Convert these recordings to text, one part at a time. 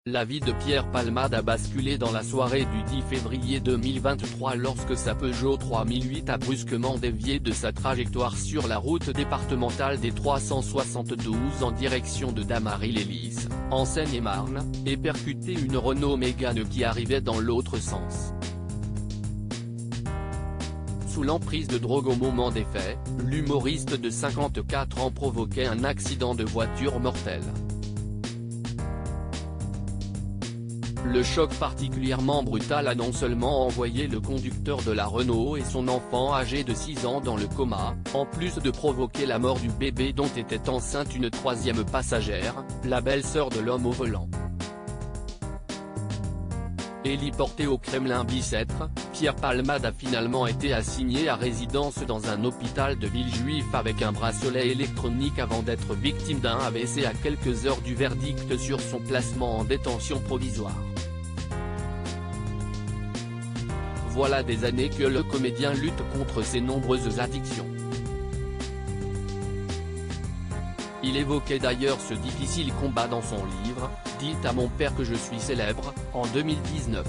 La vie de Pierre Palmade a basculé dans la soirée du 10 février 2023 lorsque sa Peugeot 3008 a brusquement dévié de sa trajectoire sur la route départementale des 372 en direction de Damary-les-Lys, en Seine-et-Marne, et percuté une Renault Mégane qui arrivait dans l'autre sens. Sous l'emprise de drogue au moment des faits, l'humoriste de 54 ans provoquait un accident de voiture mortel. Le choc particulièrement brutal a non seulement envoyé le conducteur de la Renault et son enfant âgé de 6 ans dans le coma, en plus de provoquer la mort du bébé dont était enceinte une troisième passagère, la belle-sœur de l'homme au volant. Héliporté au Kremlin-Bicêtre, Pierre Palmade a finalement été assigné à résidence dans un hôpital de Villejuif avec un bracelet électronique avant d'être victime d'un AVC à quelques heures du verdict sur son placement en détention provisoire. Voilà des années que le comédien lutte contre ses nombreuses addictions. Il évoquait d'ailleurs ce difficile combat dans son livre « Dites à mon père que je suis célèbre » en 2019.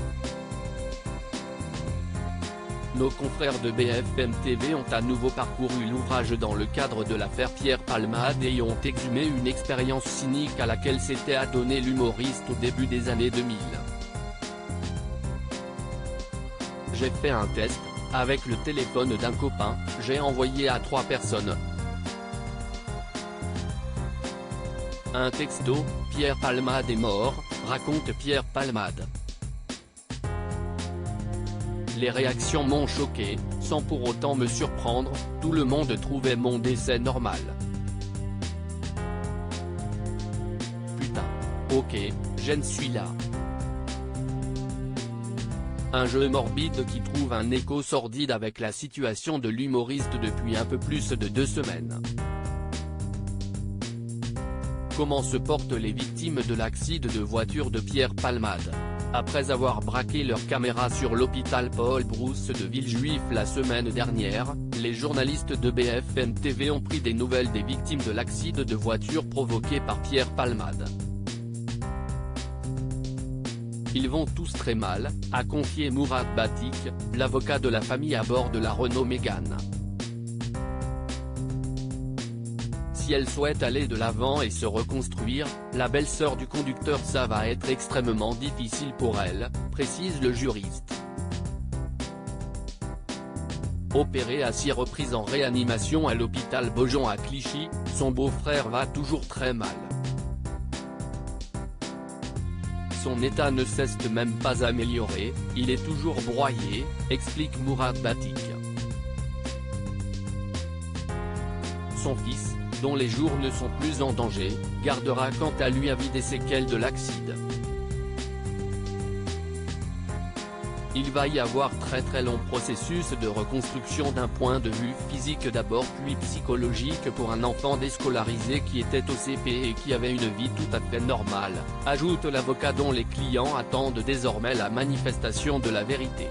Nos confrères de BFM TV ont à nouveau parcouru l'ouvrage dans le cadre de l'affaire Pierre Palmade et y ont exhumé une expérience cynique à laquelle s'était adonné l'humoriste au début des années 2000. J'ai fait un test, avec le téléphone d'un copain, j'ai envoyé à 3 personnes un texto, Pierre Palmade est mort, raconte Pierre Palmade. Les réactions m'ont choqué, sans pour autant me surprendre, tout le monde trouvait mon décès normal. Putain. Ok, j'en suis là. Un jeu morbide qui trouve un écho sordide avec la situation de l'humoriste depuis un peu plus de 2 semaines. Comment se portent les victimes de l'accident de voiture de Pierre Palmade? Après avoir braqué leur caméra sur l'hôpital Paul Brousse de Villejuif la semaine dernière, les journalistes de BFM TV ont pris des nouvelles des victimes de l'accident de voiture provoqué par Pierre Palmade. Ils vont tous très mal, a confié Mourad Batik, l'avocat de la famille à bord de la Renault Mégane. Si elle souhaite aller de l'avant et se reconstruire, la belle-sœur du conducteur, ça va être extrêmement difficile pour elle, précise le juriste. Opéré à 6 reprises en réanimation à l'hôpital Beaujon à Clichy, son beau-frère va toujours très mal. Son état ne cesse de même pas améliorer, il est toujours broyé, explique Mourad Batik. Son fils, dont les jours ne sont plus en danger, gardera quant à lui à vie des séquelles de l'accident. Il va y avoir très long processus de reconstruction d'un point de vue physique d'abord puis psychologique pour un enfant déscolarisé qui était au CP et qui avait une vie tout à fait normale, ajoute l'avocat dont les clients attendent désormais la manifestation de la vérité.